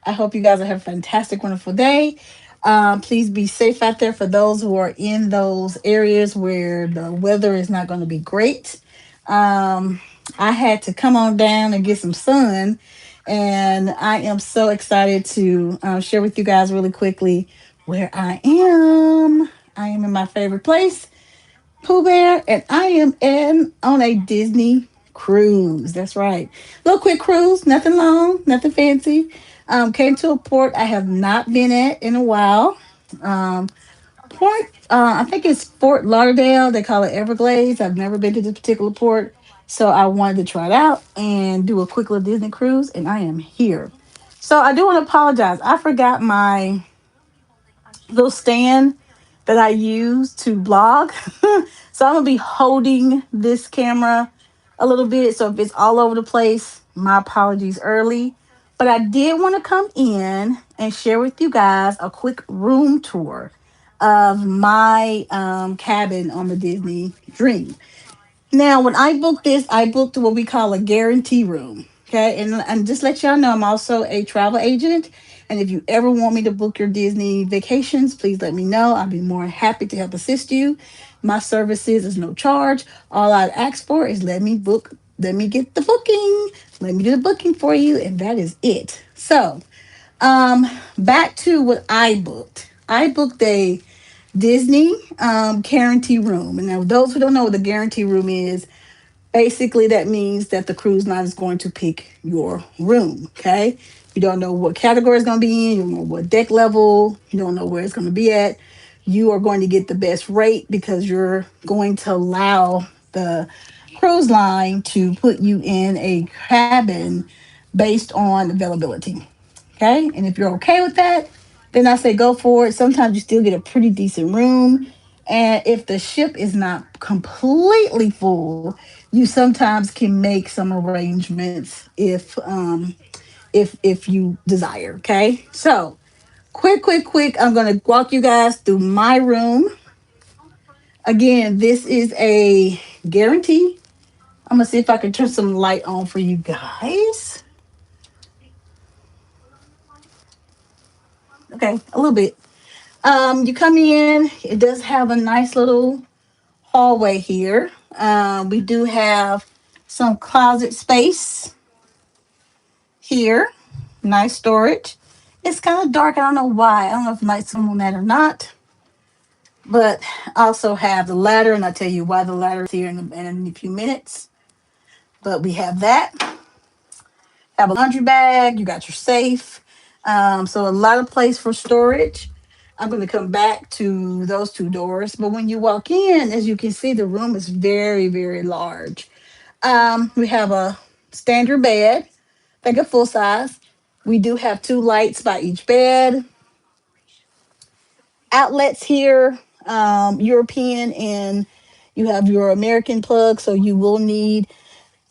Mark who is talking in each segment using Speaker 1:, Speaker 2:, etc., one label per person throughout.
Speaker 1: I hope you guys will have a fantastic, wonderful day. Please be safe out there for those who are in those areas where the weather is not going to be great. Um, I had to come on down and get some sun, and I am so excited to share with you guys really quickly where I am. I am in my favorite place, Pooh Bear, and I am on a Disney cruise. That's right. Little quick cruise, nothing long, nothing fancy. Came to a port I have not been at in a while. Um, port, I think it's Fort Lauderdale. They call it Everglades. I've never been to this particular port, so I wanted to try it out and do a quick little Disney cruise, and I am here. So I do want to apologize. I forgot my little stand that I use to blog. So I'm gonna be holding this camera a little bit. So if it's all over the place, my apologies early. But I did want to come in and share with you guys a quick room tour of my cabin on the Disney Dream. Now, when I booked this, I booked what we call a guarantee room. Okay. And just let y'all know, I'm also a travel agent. And if you ever want me to book your Disney vacations, please let me know. I'll be more happy to help assist you. My services is no charge. All I'd ask for is let me get the booking, let me do the booking for you, and that is it. So, um, back to what I booked. I booked a Disney guarantee room. And now, those who don't know what the guarantee room is, basically that means that the cruise line is going to pick your room. Okay, you don't know what category it's going to be in, you don't know what deck level, you don't know where it's going to be at. You are going to get the best rate because you're going to allow the cruise line to put you in a cabin based on availability. Okay. And if you're okay with that, then I say go for it. Sometimes you still get a pretty decent room. And if the ship is not completely full, you sometimes can make some arrangements if you desire. Okay. So quick. I'm gonna walk you guys through my room. Again, this is a guarantee. I'm gonna see if I can turn some light on for you guys. Okay, a little bit. You come in, it does have a nice little hallway here. We do have some closet space here. Nice storage. It's kind of dark. I don't know why. I don't know if lights come on that or not. But I also have the ladder, and I'll tell you why the ladder is here in a few minutes. But we have that. Have a laundry bag. You got your safe. So a lot of place for storage. I'm going to come back to those two doors. But when you walk in, as you can see, the room is very, very large. We have a standard bed, like a full size. We do have two lights by each bed. Outlets here, European, and you have your American plug. So you will need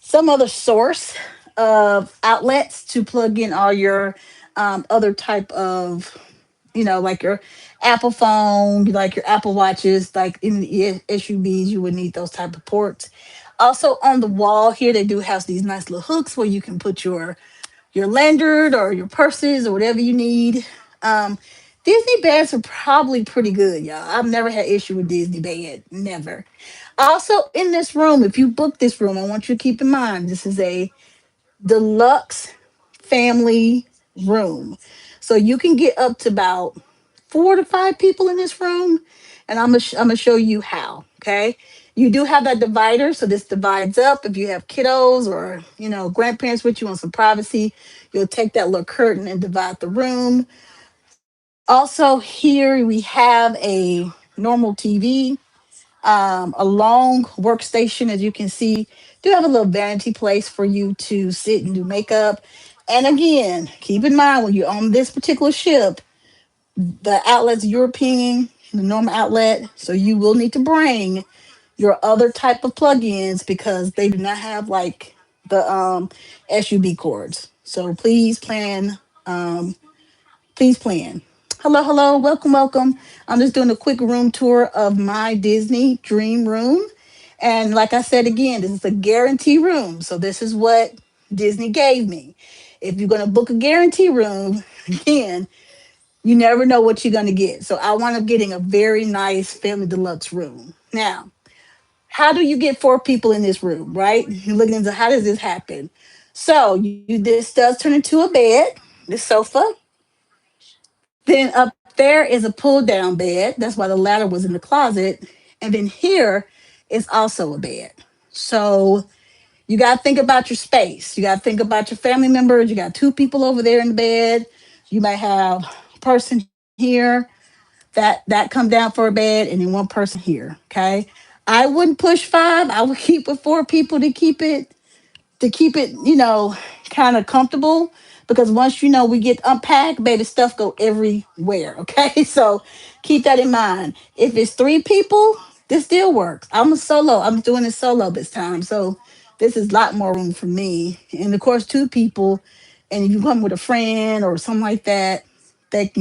Speaker 1: some other source of outlets to plug in all your other type of, like your Apple phone, like your Apple watches, like in the SUVs, you would need those type of ports. Also on the wall here, they do have these nice little hooks where you can put your lanyard or your purses or whatever you need. Um, Disney bags are probably pretty good, y'all. I've never had issue with Disney bed, never. Also in this room, if you book this room, I want you to keep in mind this is a deluxe family room. So you can get up to about 4 to 5 people in this room, and I'm gonna show you how. Okay, you do have that divider, so this divides up. If you have kiddos or grandparents with you on some privacy, you'll take that little curtain and divide the room. Also, here we have a normal TV, a long workstation, as you can see. Do have a little vanity place for you to sit and do makeup. And again, keep in mind when you're on this particular ship, the outlet's European, the normal outlet. So you will need to bring your other type of plugins because they do not have like the SUB cords. So please plan. Hello, welcome. I'm just doing a quick room tour of my Disney Dream Room. And like I said again, this is a guarantee room. So this is what Disney gave me. If you're going to book a guarantee room, Again, you never know what you're going to get. So I wound up getting a very nice family deluxe room. Now, how do you get four people in this room, right? You're looking into how does this happen? So this does turn into a bed, the sofa. Then up there is a pull down bed. That's why the ladder was in the closet. And then here is also a bed. So you got to think about your space. You got to think about your family members. You got two people over there in the bed. You might have a person here that come down for a bed, and then one person here. Okay. I wouldn't push five. I would keep with four people to keep it, kind of comfortable. Because once we get unpacked, baby, stuff go everywhere. Okay, so keep that in mind. If it's three people, this still works. I'm a solo. I'm doing it solo this time, so this is a lot more room for me. And of course, two people, and if you come with a friend or something like that,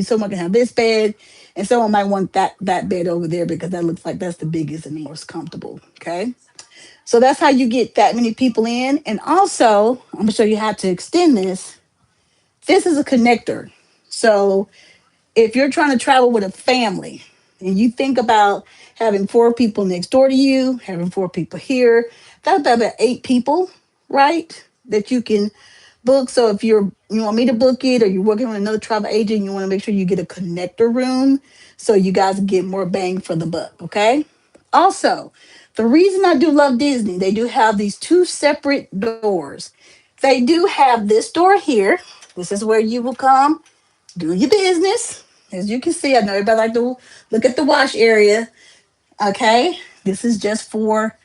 Speaker 1: someone can have this bed, and someone might want that bed over there because that looks like that's the biggest and the most comfortable. Okay. So that's how you get that many people in. And also, I'm gonna show you how to extend this. This is a connector. So if you're trying to travel with a family and you think about having four people next door to you, having four people here, that's about 8 people, right? That you can book. So if you want me to book it or you're working with another travel agent, you want to make sure you get a connector room so you guys get more bang for the buck, okay? Also, the reason I do love Disney, they do have these two separate doors. They do have this door here. This is where you will come do your business. As you can see, I know everybody like to look at the wash area. Okay, this is just for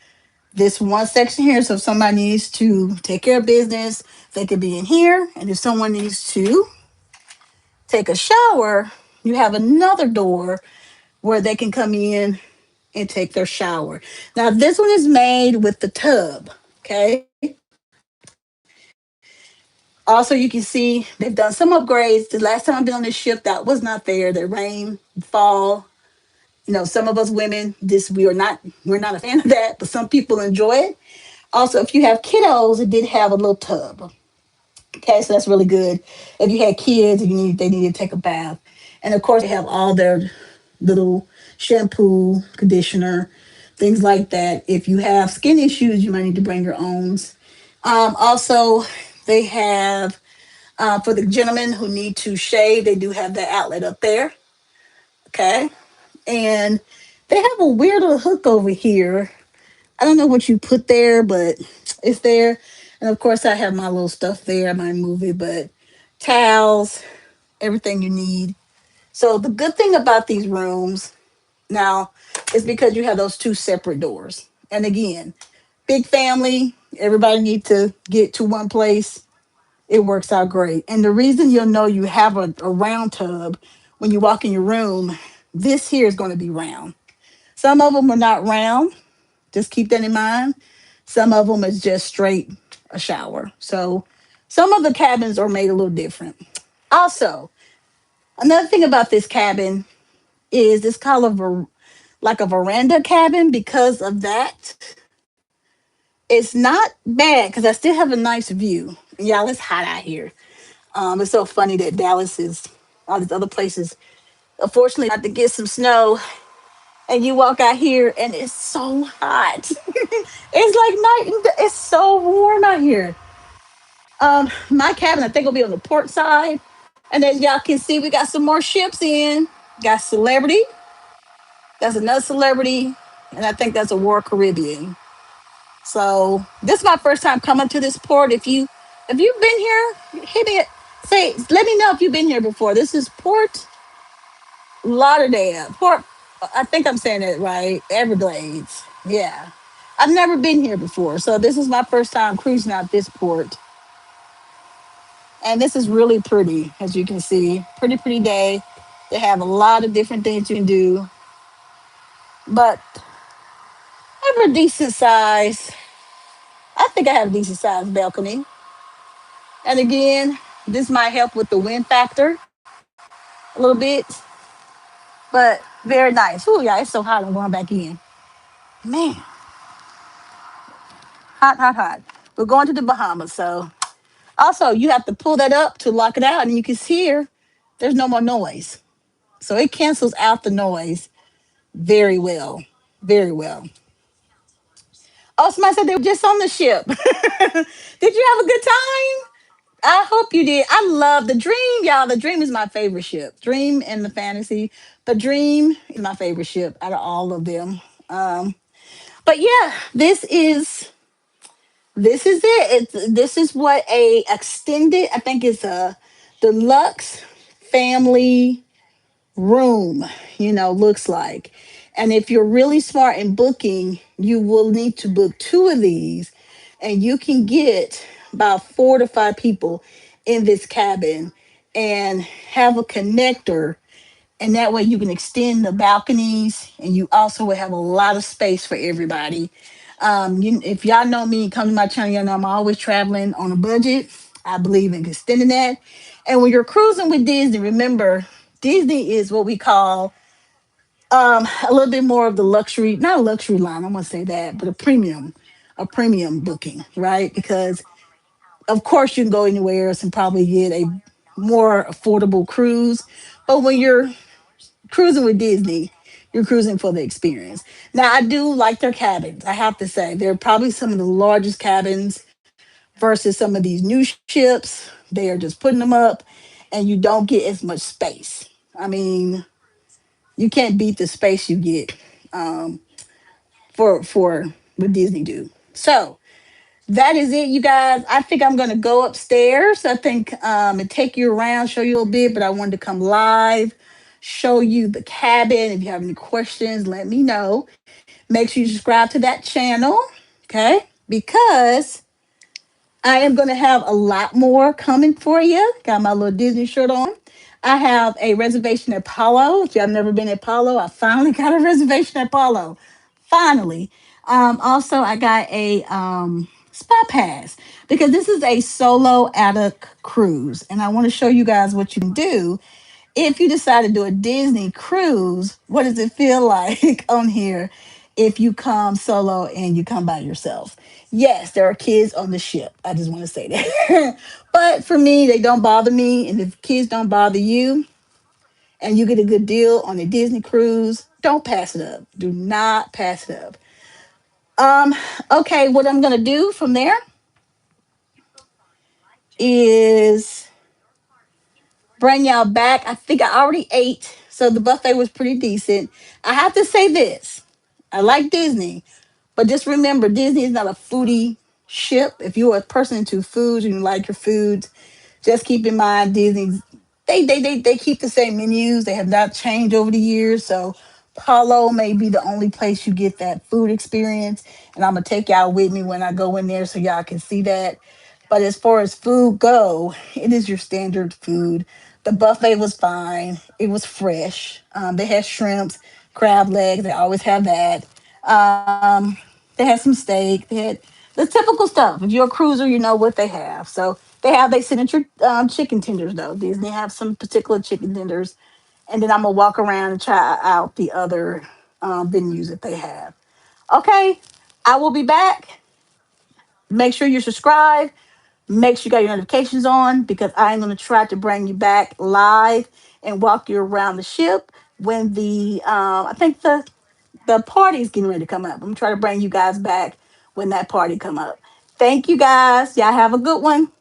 Speaker 1: this one section here. So if somebody needs to take care of business, they could be in here. And if someone needs to take a shower, you have another door where they can come in and take their shower. Now, this one is made with the tub. Okay. Also, you can see they've done some upgrades. The last time I've been on this ship, that was not there. The rain, fall, some of us women, we're not a fan of that, but some people enjoy it. Also, if you have kiddos, it did have a little tub. Okay, so that's really good. If you had kids and they need to take a bath. And of course they have all their little shampoo, conditioner, things like that. If you have skin issues, you might need to bring your own. Also, they have for the gentlemen who need to shave, they do have that outlet up there. Okay. And they have a weird little hook over here. I don't know what you put there, but it's there. And of course, I have my little stuff there. I might move it, but towels, everything you need. So the good thing about these rooms now is because you have those two separate doors. And again, big family, everybody need to get to one place. It works out great. And the reason you'll know you have a round tub when you walk in your room, this here is going to be round. Some of them are not round. Just keep that in mind. Some of them is just straight a shower. So some of the cabins are made a little different. Also, another thing about this cabin is it's called like a veranda cabin. Because of that, it's not bad because I still have a nice view. Y'all, it's hot out here. It's so funny that Dallas is all these other places. Unfortunately, not to get some snow, and you walk out here and it's so hot. It's like night and day. It's so warm out here. My cabin, I think, will be on the port side. And as y'all can see, we got some more ships in. Got Celebrity. That's another Celebrity. And I think that's a War Caribbean. So this is my first time coming to this port. If you've been here, hit me. Let me know if you've been here before. This is Port Lauderdale. Port. I think I'm saying it right. Everglades. Yeah. I've never been here before, so this is my first time cruising out this port. And this is really pretty, as you can see. Pretty, pretty day. They have a lot of different things you can do. But I have a decent size. I think I have a decent size balcony. And again, this might help with the wind factor a little bit. But very nice. Ooh, yeah, it's so hot. I'm going back in. Man, hot, hot, hot. We're going to the Bahamas. So also, you have to pull that up to lock it out. And you can see here. there's no more noise. So it cancels out the noise very well. Very well. Oh, somebody said they were just on the ship. Did you have a good time? I hope you did. I love the Dream, y'all. The Dream is my favorite ship. Dream and the Fantasy. The Dream is my favorite ship out of all of them. Um, but yeah, this is it. This is what a extended, I think it's a deluxe family room, looks like. And if you're really smart in booking, you will need to book two of these, and you can get about 4 to 5 people in this cabin and have a connector, and that way you can extend the balconies, and you also will have a lot of space for everybody. If y'all know me, come to my channel, y'all know I'm always traveling on a budget. I believe in extending that. And when you're cruising with Disney, remember, Disney is what we call a little bit more of the luxury, not a luxury line, I'm gonna say that, but a premium booking, right? Because of course you can go anywhere else and probably get a more affordable cruise. But when you're cruising with Disney, you're cruising for the experience. Now, I do like their cabins. I have to say, they're probably some of the largest cabins versus some of these new ships. They are just putting them up, and you don't get as much space. I mean, you can't beat the space you get um, for what Disney do. So that is it, you guys. I think I'm gonna go upstairs. I think and take you around, show you a little bit, but I wanted to come live, show you the cabin. If you have any questions, let me know. Make sure you subscribe to that channel, okay? Because I am going to have a lot more coming for you. Got my little Disney shirt on. I have a reservation at Palo. If y'all never been at Palo, I finally got a reservation at Palo. Finally. Also, I got a spa pass because this is a solo attic cruise, and I want to show you guys what you can do if you decide to do a Disney cruise. What does it feel like on here if you come solo and you come by yourself? Yes, there are kids on the ship. I just want to say that. But for me, they don't bother me. And if kids don't bother you and you get a good deal on a Disney cruise, don't pass it up. Do not pass it up. Um, okay, what I'm gonna do from there is bring y'all back. I think I already ate, so the buffet was pretty decent. I have to say this. I like Disney, but just remember, Disney is not a foodie ship. If you're a person into foods and you like your foods, just keep in mind Disney's they keep the same menus. They have not changed over the years. So Paulo may be the only place you get that food experience. And I'm gonna take y'all with me when I go in there so y'all can see that. But as far as food go, it is your standard food. The buffet was fine. It was fresh. They had shrimps, crab legs. They always have that. Um, they had some steak. They had the typical stuff. If you're a cruiser, you know what they have. So they have their signature chicken tenders, though. Disney have some particular chicken tenders. And then I'm going to walk around and try out the other venues that they have. Okay, I will be back. Make sure you're subscribed. Make sure you got your notifications on because I am going to try to bring you back live and walk you around the ship when I think the party's getting ready to come up. I'm trying to bring you guys back when that party come up. Thank you guys. Y'all have a good one.